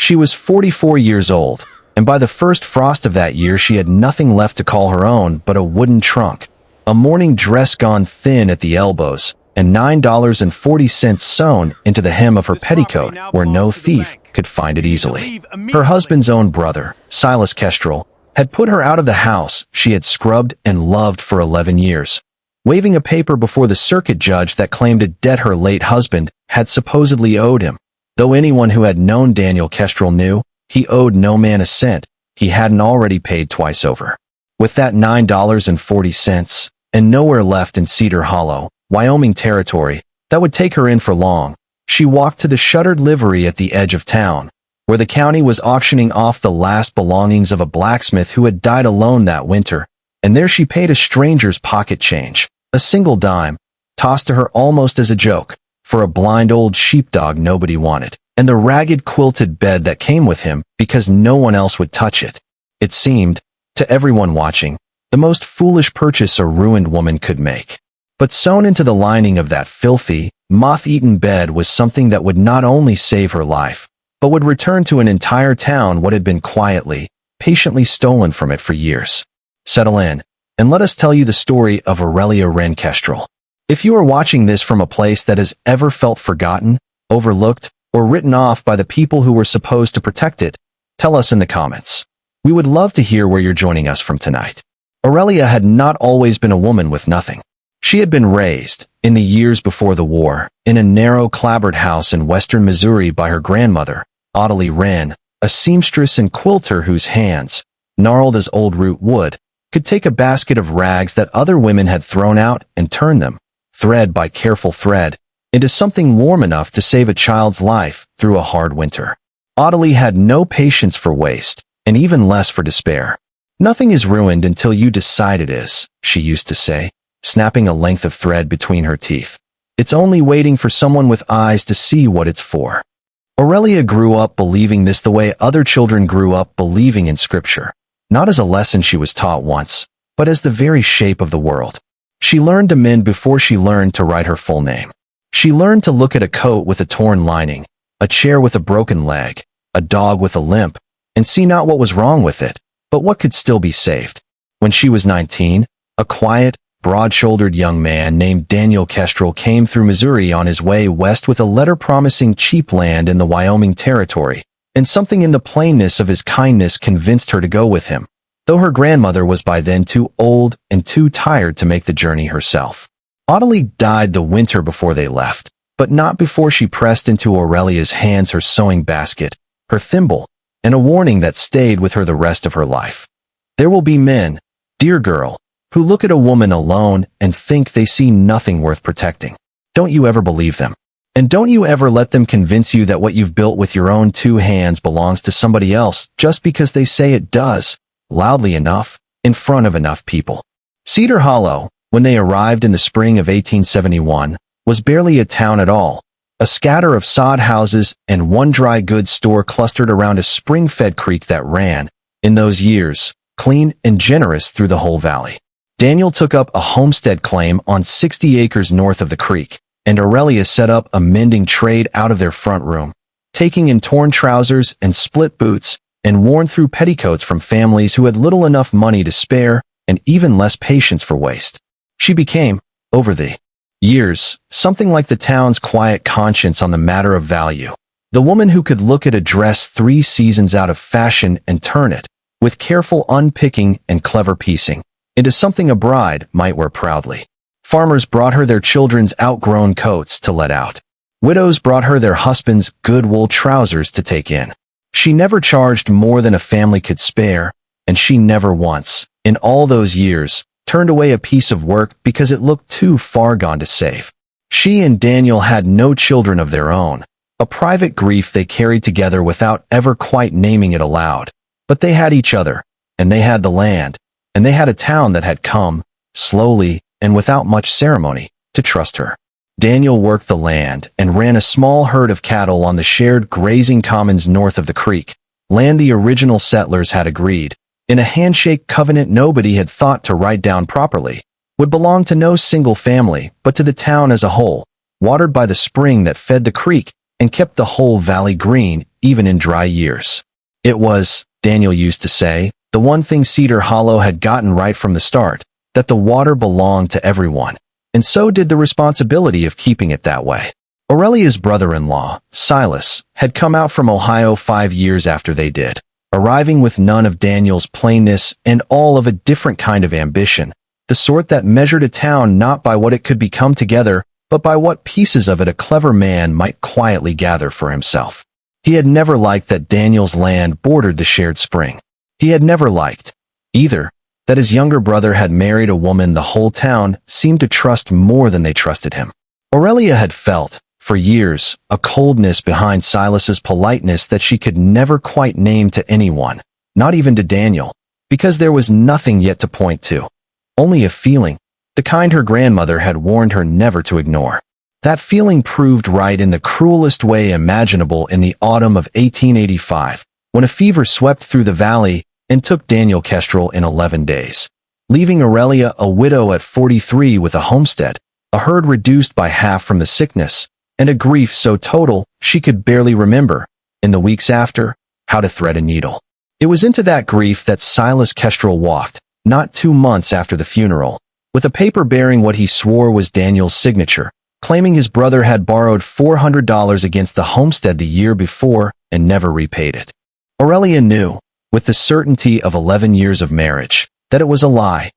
She was 44 years old, and by the first frost of that year she had nothing left to call her own but a wooden trunk, a morning dress gone thin at the elbows, and $9.40 sewn into the hem of her petticoat where no thief could find it easily. Her husband's own brother, Silas Kestrel, had put her out of the house she had scrubbed and loved for 11 years, waving a paper before the circuit judge that claimed a debt her late husband had supposedly owed him. Though anyone who had known Daniel Kestrel knew, he owed no man a cent he hadn't already paid twice over. With that $9.40, and nowhere left in Cedar Hollow, Wyoming Territory, that would take her in for long, she walked to the shuttered livery at the edge of town, where the county was auctioning off the last belongings of a blacksmith who had died alone that winter, and there she paid a stranger's pocket change, a single dime, tossed to her almost as a joke, for a blind old sheepdog nobody wanted, and the ragged quilted bed that came with him because no one else would touch it. It seemed, to everyone watching, the most foolish purchase a ruined woman could make. But sewn into the lining of that filthy, moth-eaten bed was something that would not only save her life, but would return to an entire town what had been quietly, patiently stolen from it for years. Settle in, and let us tell you the story of Aurelia Wren Kestrel. If you are watching this from a place that has ever felt forgotten, overlooked, or written off by the people who were supposed to protect it, tell us in the comments. We would love to hear where you're joining us from tonight. Aurelia had not always been a woman with nothing. She had been raised, in the years before the war, in a narrow clapboard house in western Missouri by her grandmother, Aurelia Wren, a seamstress and quilter whose hands, gnarled as old root wood, could take a basket of rags that other women had thrown out and turn them, thread by careful thread, into something warm enough to save a child's life through a hard winter. Aurelia had no patience for waste, and even less for despair. "Nothing is ruined until you decide it is," she used to say, snapping a length of thread between her teeth. "It's only waiting for someone with eyes to see what it's for." Aurelia grew up believing this the way other children grew up believing in scripture, not as a lesson she was taught once, but as the very shape of the world. She learned to mend before she learned to write her full name. She learned to look at a coat with a torn lining, a chair with a broken leg, a dog with a limp, and see not what was wrong with it, but what could still be saved. When she was 19, a quiet, broad-shouldered young man named Daniel Kestrel came through Missouri on his way west with a letter promising cheap land in the Wyoming Territory, and something in the plainness of his kindness convinced her to go with him, though her grandmother was by then too old and too tired to make the journey herself. Aurelia died the winter before they left, but not before she pressed into Aurelia's hands her sewing basket, her thimble, and a warning that stayed with her the rest of her life. There will be men, dear girl, who look at a woman alone and think they see nothing worth protecting. Don't you ever believe them. And don't you ever let them convince you that what you've built with your own two hands belongs to somebody else just because they say it does, loudly enough, in front of enough people. Cedar Hollow, when they arrived in the spring of 1871, was barely a town at all, a scatter of sod houses and one dry goods store clustered around a spring-fed creek that ran, in those years, clean and generous through the whole valley. Daniel took up a homestead claim on 60 acres north of the creek, and Aurelia set up a mending trade out of their front room, taking in torn trousers and split boots and worn-through petticoats from families who had little enough money to spare and even less patience for waste. She became, over the years, something like the town's quiet conscience on the matter of value, the woman who could look at a dress 3 seasons out of fashion and turn it, with careful unpicking and clever piecing, into something a bride might wear proudly. Farmers brought her their children's outgrown coats to let out. Widows brought her their husbands' good wool trousers to take in. She never charged more than a family could spare, and she never once, in all those years, turned away a piece of work because it looked too far gone to save. She and Daniel had no children of their own, a private grief they carried together without ever quite naming it aloud. But they had each other, and they had the land, and they had a town that had come, slowly and without much ceremony, to trust her. Daniel worked the land and ran a small herd of cattle on the shared grazing commons north of the creek, land the original settlers had agreed, in a handshake covenant nobody had thought to write down properly, would belong to no single family but to the town as a whole, watered by the spring that fed the creek and kept the whole valley green even in dry years. It was, Daniel used to say, the one thing Cedar Hollow had gotten right from the start, that the water belonged to everyone, and so did the responsibility of keeping it that way. Aurelia's brother-in-law, Silas, had come out from Ohio 5 years after they did, arriving with none of Daniel's plainness and all of a different kind of ambition, the sort that measured a town not by what it could become together, but by what pieces of it a clever man might quietly gather for himself. He had never liked that Daniel's land bordered the shared spring. He had never liked, either, that his younger brother had married a woman the whole town seemed to trust more than they trusted him. Aurelia had felt, for years, a coldness behind Silas's politeness that she could never quite name to anyone, not even to Daniel, because there was nothing yet to point to. Only a feeling, the kind her grandmother had warned her never to ignore. That feeling proved right in the cruelest way imaginable in the autumn of 1885, when a fever swept through the valley and took Daniel Kestrel in 11 days, leaving Aurelia a widow at 43 with a homestead, a herd reduced by half from the sickness, and a grief so total she could barely remember, in the weeks after, how to thread a needle. It was into that grief that Silas Kestrel walked, not 2 months after the funeral, with a paper bearing what he swore was Daniel's signature, claiming his brother had borrowed $400 against the homestead the year before and never repaid it. Aurelia knew, with the certainty of 11 years of marriage, that it was a lie.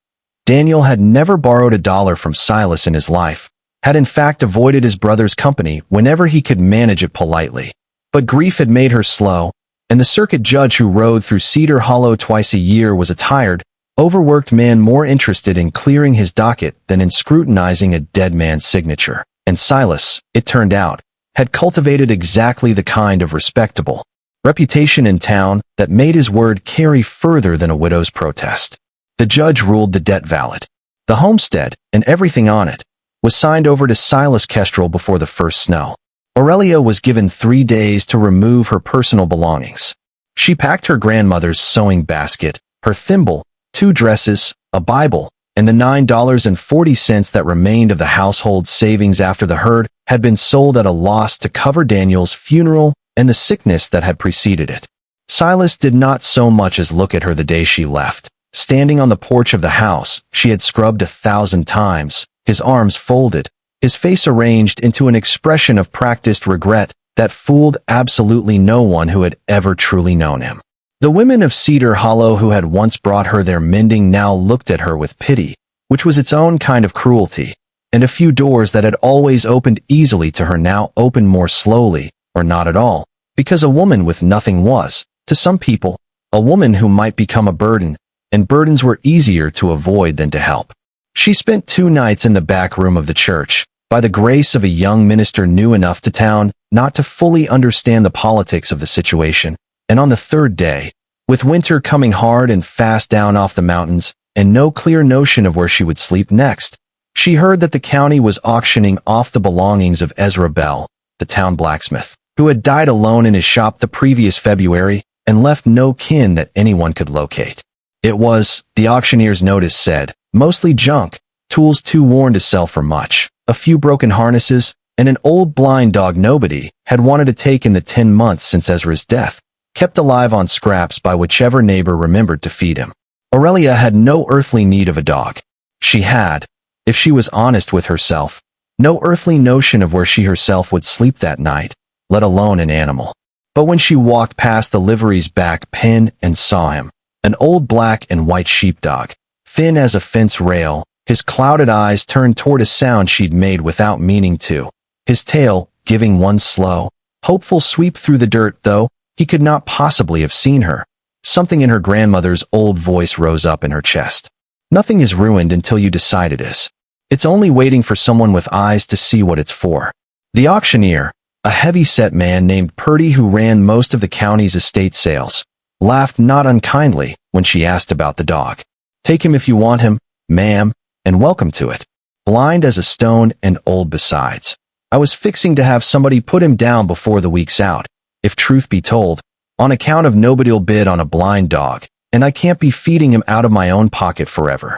Daniel had never borrowed $1 from Silas in his life, had in fact avoided his brother's company whenever he could manage it politely. But grief had made her slow, and the circuit judge who rode through Cedar Hollow twice a year was a tired, overworked man more interested in clearing his docket than in scrutinizing a dead man's signature. And Silas, it turned out, had cultivated exactly the kind of respectable reputation in town that made his word carry further than a widow's protest. The judge ruled the debt valid. The homestead, and everything on it, was signed over to Silas Kestrel before the first snow. Aurelia was given 3 days to remove her personal belongings. She packed her grandmother's sewing basket, her thimble, 2 dresses, a Bible, and the $9.40 that remained of the household savings after the herd had been sold at a loss to cover Daniel's funeral and the sickness that had preceded it. Silas did not so much as look at her the day she left. Standing on the porch of the house she had scrubbed 1,000 times, his arms folded, his face arranged into an expression of practiced regret that fooled absolutely no one who had ever truly known him. The women of Cedar Hollow who had once brought her their mending now looked at her with pity, which was its own kind of cruelty, and a few doors that had always opened easily to her now opened more slowly, or not at all, because a woman with nothing was, to some people, a woman who might become a burden, and burdens were easier to avoid than to help. She spent 2 nights in the back room of the church, by the grace of a young minister new enough to town not to fully understand the politics of the situation, and on the 3rd day, with winter coming hard and fast down off the mountains, and no clear notion of where she would sleep next, she heard that the county was auctioning off the belongings of Ezra Bell, the town blacksmith, who had died alone in his shop the previous February and left no kin that anyone could locate. It was, the auctioneer's notice said, mostly junk, tools too worn to sell for much, a few broken harnesses, and an old blind dog nobody had wanted to take in the 10 months since Ezra's death, kept alive on scraps by whichever neighbor remembered to feed him. Aurelia had no earthly need of a dog. She had, if she was honest with herself, no earthly notion of where she herself would sleep that night, let alone an animal. But when she walked past the livery's back pen and saw him, an old black and white sheepdog, thin as a fence rail, his clouded eyes turned toward a sound she'd made without meaning to, his tail giving one slow, hopeful sweep through the dirt, though he could not possibly have seen her. Something in her grandmother's old voice rose up in her chest. Nothing is ruined until you decide it is. It's only waiting for someone with eyes to see what it's for. The auctioneer, a heavy-set man named Purdy who ran most of the county's estate sales, laughed not unkindly when she asked about the dog. Take him if you want him, ma'am, and welcome to it. Blind as a stone and old besides. I was fixing to have somebody put him down before the week's out, if truth be told, on account of nobody'll bid on a blind dog, and I can't be feeding him out of my own pocket forever.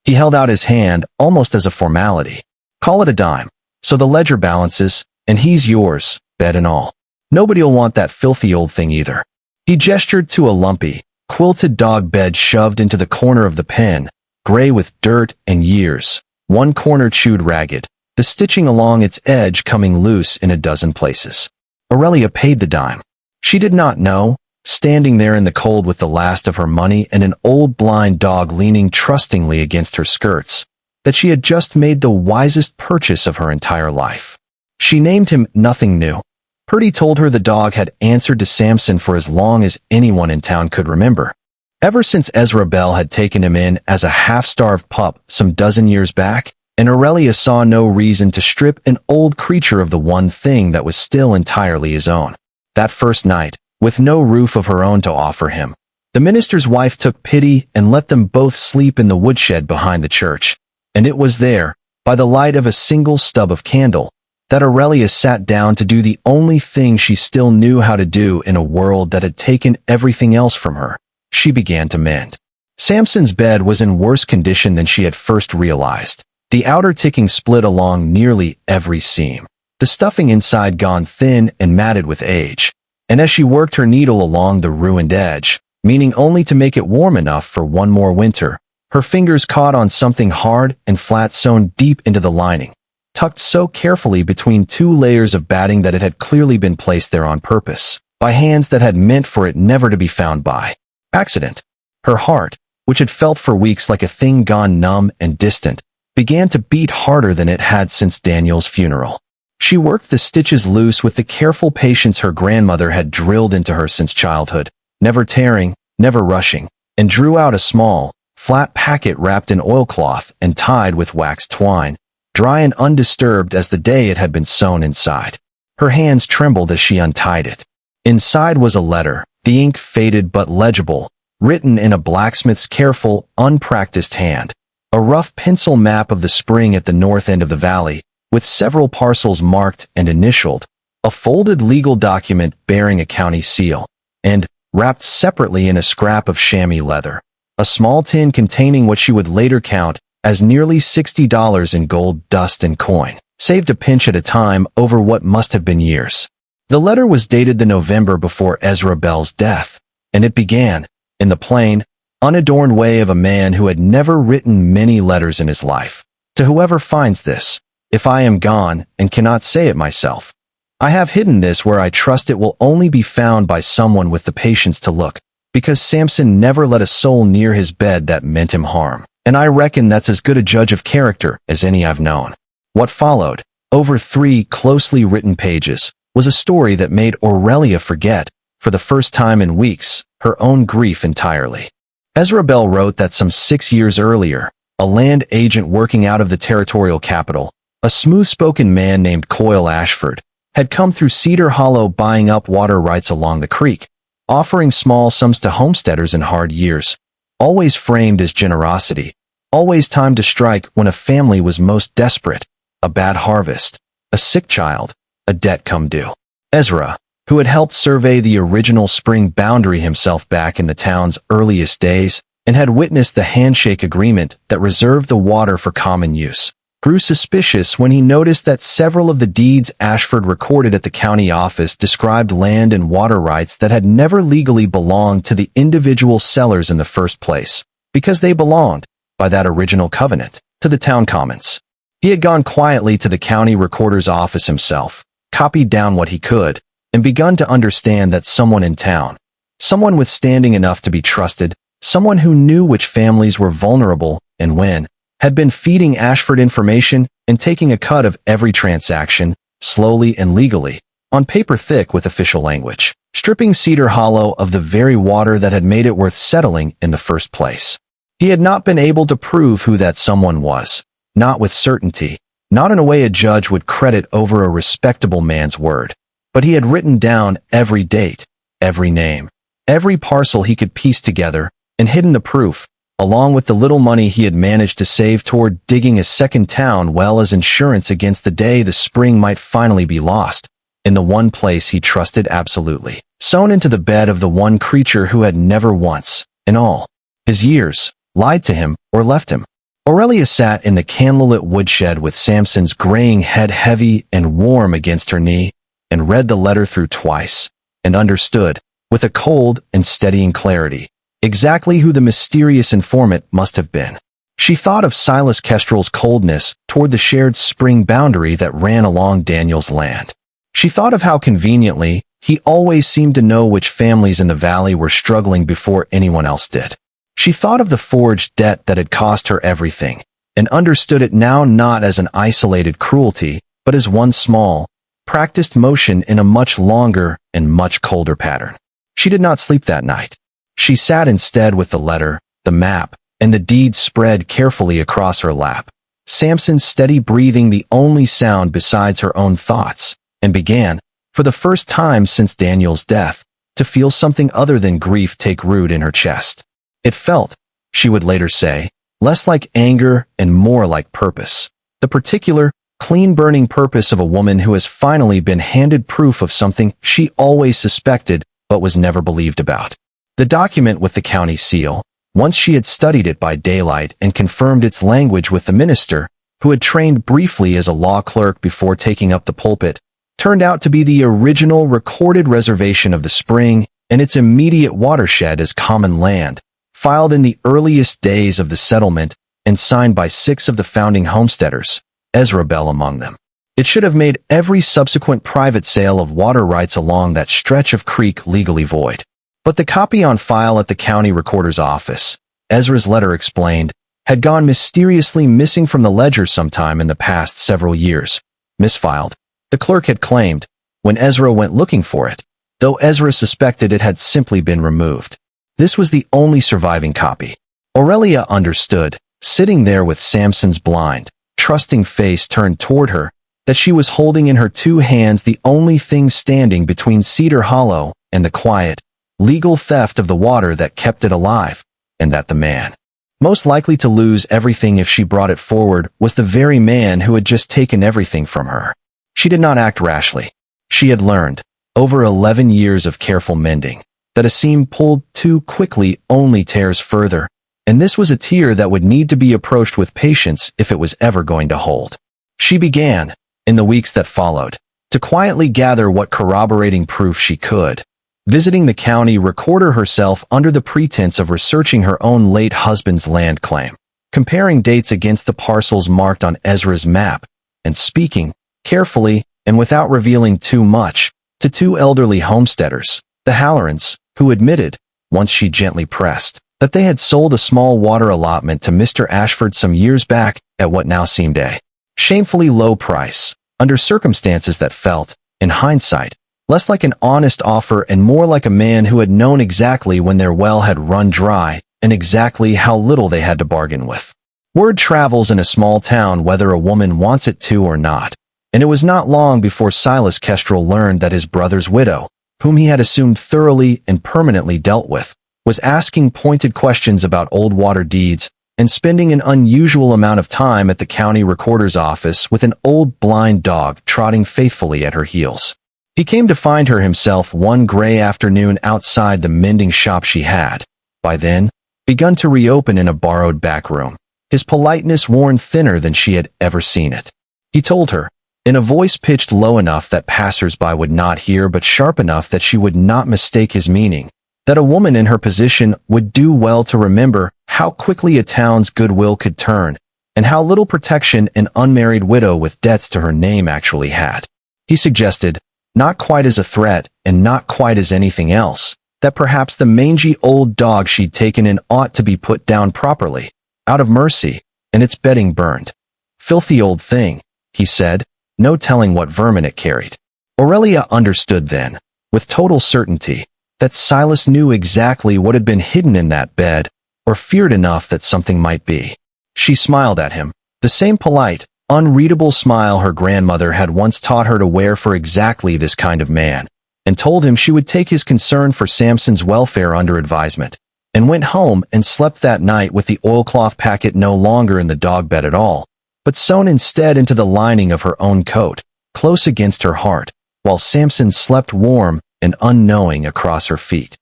He held out his hand almost as a formality. Call it a dime, so the ledger balances, and he's yours, bed and all. Nobody'll want that filthy old thing either. He gestured to a lumpy, quilted dog bed shoved into the corner of the pen, gray with dirt and years, one corner chewed ragged, the stitching along its edge coming loose in a dozen places. Aurelia paid the dime. She did not know, standing there in the cold with the last of her money and an old blind dog leaning trustingly against her skirts, that she had just made the wisest purchase of her entire life. She named him Nothing New. Purdy told her the dog had answered to Samson for as long as anyone in town could remember. Ever since Ezra Bell had taken him in as a half-starved pup some dozen years back, and Aurelia saw no reason to strip an old creature of the one thing that was still entirely his own. That first night, with no roof of her own to offer him, the minister's wife took pity and let them both sleep in the woodshed behind the church, and it was there, by the light of a single stub of candle, that Aurelia sat down to do the only thing she still knew how to do in a world that had taken everything else from her. She began to mend. Samson's bed was in worse condition than she had first realized. The outer ticking split along nearly every seam, the stuffing inside gone thin and matted with age, and as she worked her needle along the ruined edge, meaning only to make it warm enough for one more winter, her fingers caught on something hard and flat sewn deep into the lining, tucked so carefully between two layers of batting that it had clearly been placed there on purpose, by hands that had meant for it never to be found by accident. Her heart, which had felt for weeks like a thing gone numb and distant, began to beat harder than it had since Daniel's funeral. She worked the stitches loose with the careful patience her grandmother had drilled into her since childhood, never tearing, never rushing, and drew out a small, flat packet wrapped in oilcloth and tied with waxed twine, dry and undisturbed as the day it had been sewn inside. Her hands trembled as she untied it. Inside was a letter, the ink faded but legible, written in a blacksmith's careful, unpracticed hand. A rough pencil map of the spring at the north end of the valley, with several parcels marked and initialed, a folded legal document bearing a county seal, and, wrapped separately in a scrap of chamois leather, a small tin containing what she would later count as nearly $60 in gold dust and coin, saved a pinch at a time over what must have been years. The letter was dated the November before Ezra Bell's death, and it began, in the plain, unadorned way of a man who had never written many letters in his life. To whoever finds this, if I am gone and cannot say it myself, I have hidden this where I trust it will only be found by someone with the patience to look, because Samson never let a soul near his bed that meant him harm, and I reckon that's as good a judge of character as any I've known. What followed, over 3 closely written pages, was a story that made Aurelia forget, for the first time in weeks, her own grief entirely. Ezra Bell wrote that some 6 years earlier, a land agent working out of the territorial capital, a smooth-spoken man named Coyle Ashford, had come through Cedar Hollow buying up water rights along the creek, offering small sums to homesteaders in hard years, always framed as generosity, always timed to strike when a family was most desperate, a bad harvest, a sick child, a debt come due. Ezra, who had helped survey the original spring boundary himself back in the town's earliest days, and had witnessed the handshake agreement that reserved the water for common use, grew suspicious when he noticed that several of the deeds Ashford recorded at the county office described land and water rights that had never legally belonged to the individual sellers in the first place, because they belonged, by that original covenant, to the town commons. He had gone quietly to the county recorder's office himself, copied down what he could, and begun to understand that someone in town, someone with standing enough to be trusted, someone who knew which families were vulnerable and when, had been feeding Ashford information and taking a cut of every transaction, slowly and legally, on paper thick with official language, stripping Cedar Hollow of the very water that had made it worth settling in the first place. He had not been able to prove who that someone was, not with certainty, not in a way a judge would credit over a respectable man's word, but he had written down every date, every name, every parcel he could piece together, and hidden the proof, along with the little money he had managed to save toward digging a second town well as insurance against the day the spring might finally be lost, in the one place he trusted absolutely, sewn into the bed of the one creature who had never once, in all his years, lied to him or left him. Aurelia sat in the candlelit woodshed with Samson's graying head heavy and warm against her knee, and read the letter through twice, and understood, with a cold and steadying clarity, exactly who the mysterious informant must have been. She thought of Silas Kestrel's coldness toward the shared spring boundary that ran along Daniel's land. She thought of how conveniently he always seemed to know which families in the valley were struggling before anyone else did. She thought of the forged debt that had cost her everything, and understood it now not as an isolated cruelty, but as one small, practiced motion in a much longer and much colder pattern. She did not sleep that night. She sat instead with the letter, the map, and the deed spread carefully across her lap, Samson's steady breathing the only sound besides her own thoughts, and began, for the first time since Daniel's death, to feel something other than grief take root in her chest. It felt, she would later say, less like anger and more like purpose, the particular, clean-burning purpose of a woman who has finally been handed proof of something she always suspected but was never believed about. The document with the county seal, once she had studied it by daylight and confirmed its language with the minister, who had trained briefly as a law clerk before taking up the pulpit, turned out to be the original recorded reservation of the spring and its immediate watershed as common land, filed in the earliest days of the settlement and signed by 6 of the founding homesteaders, Ezra Bell among them. It should have made every subsequent private sale of water rights along that stretch of creek legally void. But the copy on file at the county recorder's office, Ezra's letter explained, had gone mysteriously missing from the ledger sometime in the past several years. Misfiled, the clerk had claimed, when Ezra went looking for it, though Ezra suspected it had simply been removed. This was the only surviving copy. Aurelia understood, sitting there with Samson's blind, trusting face turned toward her, that she was holding in her 2 hands the only thing standing between Cedar Hollow and the quiet, legal theft of the water that kept it alive, and that the man, most likely to lose everything if she brought it forward, was the very man who had just taken everything from her. She did not act rashly. She had learned, over 11 years of careful mending, that a seam pulled too quickly only tears further, and this was a tear that would need to be approached with patience if it was ever going to hold. She began, in the weeks that followed, to quietly gather what corroborating proof she could, visiting the county recorder herself under the pretense of researching her own late husband's land claim, comparing dates against the parcels marked on Ezra's map, and speaking, carefully and without revealing too much, to 2 elderly homesteaders, the Hallorans, who admitted, once she gently pressed, that they had sold a small water allotment to Mr. Ashford some years back at what now seemed a shamefully low price, under circumstances that felt, in hindsight, less like an honest offer and more like a man who had known exactly when their well had run dry and exactly how little they had to bargain with. Word travels in a small town whether a woman wants it to or not, and it was not long before Silas Kestrel learned that his brother's widow, whom he had assumed thoroughly and permanently dealt with, was asking pointed questions about old water deeds and spending an unusual amount of time at the county recorder's office with an old blind dog trotting faithfully at her heels. He came to find her himself one gray afternoon outside the mending shop she had, by then, begun to reopen in a borrowed back room, his politeness worn thinner than she had ever seen it. He told her, in a voice pitched low enough that passers-by would not hear but sharp enough that she would not mistake his meaning, that a woman in her position would do well to remember how quickly a town's goodwill could turn, and how little protection an unmarried widow with debts to her name actually had. He suggested, not quite as a threat and not quite as anything else, that perhaps the mangy old dog she'd taken in ought to be put down properly, out of mercy, and its bedding burned. Filthy old thing, he said, no telling what vermin it carried. Aurelia understood then, with total certainty, that Silas knew exactly what had been hidden in that bed, or feared enough that something might be. She smiled at him, the same polite, unreadable smile her grandmother had once taught her to wear for exactly this kind of man, and told him she would take his concern for Samson's welfare under advisement, and went home and slept that night with the oilcloth packet no longer in the dog bed at all, but sewn instead into the lining of her own coat, close against her heart, while Samson slept warm and unknowing across her feet.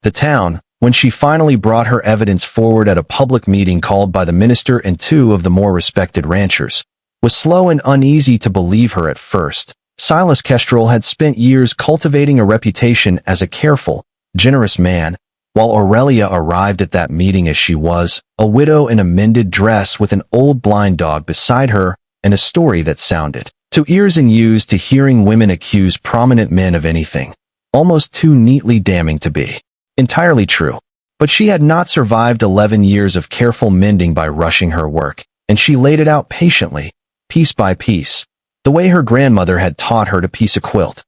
The town, when she finally brought her evidence forward at a public meeting called by the minister and 2 of the more respected ranchers, was slow and uneasy to believe her at first, Silas Kestrel had spent years cultivating a reputation as a careful, generous man, while Aurelia arrived at that meeting as she was, a widow in a mended dress with an old blind dog beside her and a story that sounded, to ears and used to hearing women accuse prominent men of anything, almost too neatly damning to be entirely true. But she had not survived 11 years of careful mending by rushing her work, and she laid it out patiently, piece by piece, the way her grandmother had taught her to piece a quilt.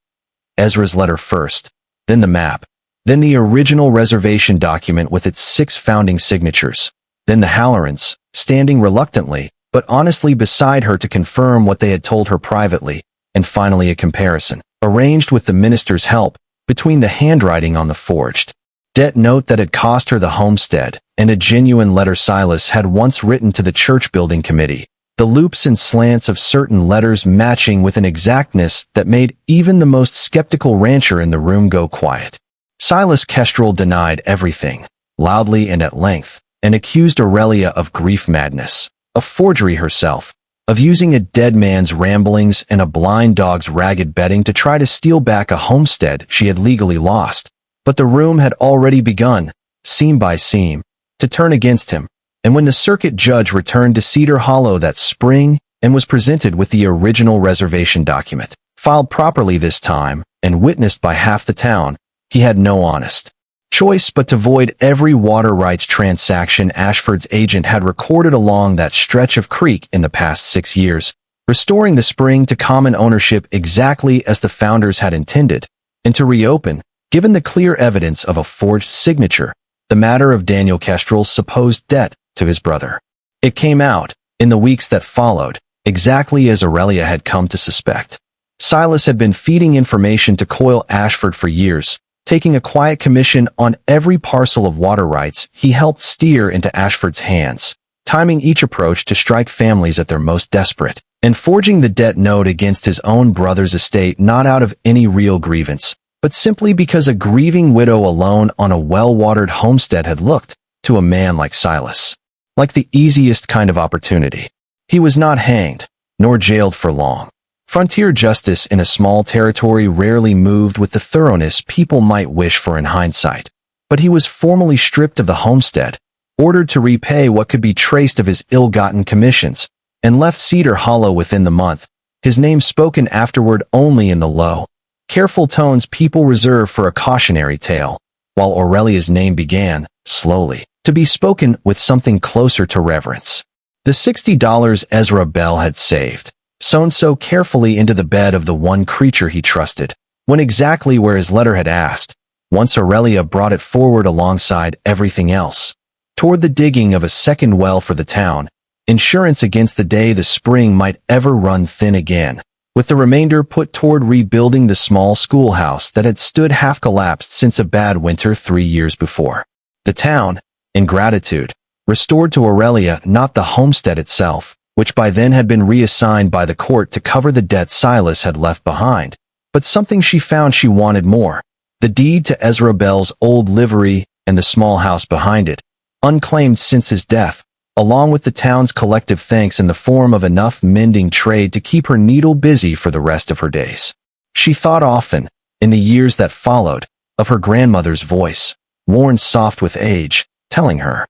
Ezra's letter first, then the map, then the original reservation document with its 6 founding signatures, then the Hallorans, standing reluctantly, but honestly beside her to confirm what they had told her privately, and finally a comparison, arranged with the minister's help, between the handwriting on the forged debt note that had cost her the homestead and a genuine letter Silas had once written to the church building committee, the loops and slants of certain letters matching with an exactness that made even the most skeptical rancher in the room go quiet. Silas Kestrel denied everything, loudly and at length, and accused Aurelia of grief madness, of forgery herself, of using a dead man's ramblings and a blind dog's ragged betting to try to steal back a homestead she had legally lost. But the room had already begun, seam by seam, to turn against him, and when the circuit judge returned to Cedar Hollow that spring and was presented with the original reservation document, filed properly this time and witnessed by half the town, he had no honest choice but to void every water rights transaction Ashford's agent had recorded along that stretch of creek in the past 6 years, restoring the spring to common ownership exactly as the founders had intended, and to reopen, given the clear evidence of a forged signature, the matter of Daniel Kestrel's supposed debt to his brother. It came out, in the weeks that followed, exactly as Aurelia had come to suspect. Silas had been feeding information to Coyle Ashford for years, taking a quiet commission on every parcel of water rights he helped steer into Ashford's hands, timing each approach to strike families at their most desperate, and forging the debt note against his own brother's estate not out of any real grievance, but simply because a grieving widow alone on a well-watered homestead had looked, to a man like Silas, like the easiest kind of opportunity. He was not hanged, nor jailed for long. Frontier justice in a small territory rarely moved with the thoroughness people might wish for in hindsight, but he was formally stripped of the homestead, ordered to repay what could be traced of his ill-gotten commissions, and left Cedar Hollow within the month, his name spoken afterward only in the low, careful tones people reserve for a cautionary tale, while Aurelia's name began, slowly, to be spoken with something closer to reverence. The $60 Ezra Bell had saved, sewn so carefully into the bed of the one creature he trusted, went exactly where his letter had asked, once Aurelia brought it forward alongside everything else, toward the digging of a second well for the town, insurance against the day the spring might ever run thin again, with the remainder put toward rebuilding the small schoolhouse that had stood half-collapsed since a bad winter 3 years before. The town, in gratitude, restored to Aurelia not the homestead itself, which by then had been reassigned by the court to cover the debt Silas had left behind, but something she found she wanted more, the deed to Ezra Bell's old livery and the small house behind it, unclaimed since his death, along with the town's collective thanks in the form of enough mending trade to keep her needle busy for the rest of her days. She thought often, in the years that followed, of her grandmother's voice, worn soft with age, telling her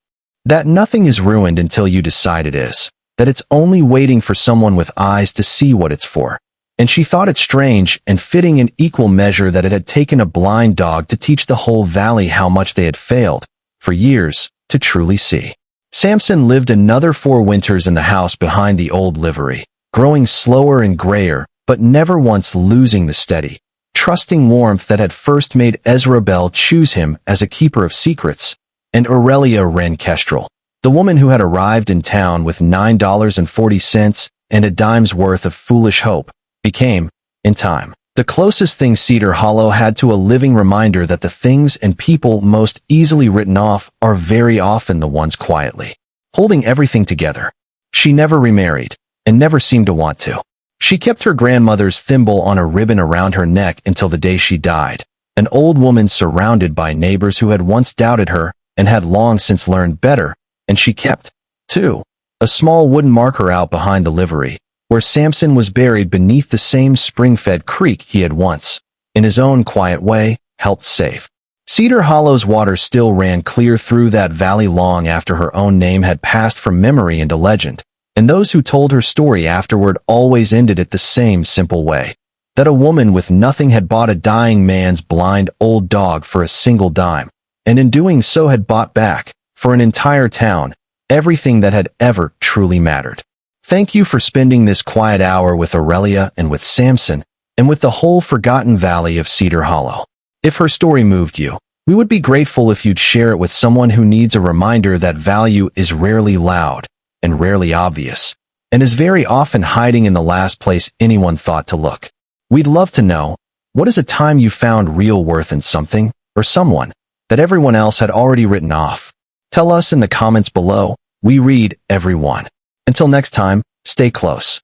that nothing is ruined until you decide it is, that it's only waiting for someone with eyes to see what it's for. And she thought it strange and fitting in equal measure that it had taken a blind dog to teach the whole valley how much they had failed, for years, to truly see. Samson lived another 4 winters in the house behind the old livery, growing slower and grayer, but never once losing the steady, trusting warmth that had first made Ezra Bell choose him as a keeper of secrets, and Aurelia Wren Kestrel, the woman who had arrived in town with $9.40 and a dime's worth of foolish hope, became, in time, the closest thing Cedar Hollow had to a living reminder that the things and people most easily written off are very often the ones quietly holding everything together. She never remarried, and never seemed to want to. She kept her grandmother's thimble on a ribbon around her neck until the day she died, an old woman surrounded by neighbors who had once doubted her and had long since learned better, and she kept, too, a small wooden marker out behind the livery, where Samson was buried beneath the same spring-fed creek he had once, in his own quiet way, helped save. Cedar Hollow's water still ran clear through that valley long after her own name had passed from memory into legend, and those who told her story afterward always ended it the same simple way, that a woman with nothing had bought a dying man's blind old dog for a single dime, and in doing so had bought back, for an entire town, everything that had ever truly mattered. Thank you for spending this quiet hour with Aurelia and with Samson, and with the whole forgotten valley of Cedar Hollow. If her story moved you, we would be grateful if you'd share it with someone who needs a reminder that value is rarely loud and rarely obvious, and is very often hiding in the last place anyone thought to look. We'd love to know, what is a time you found real worth in something, or someone, that everyone else had already written off? Tell us in the comments below. We read every one. Until next time, stay close.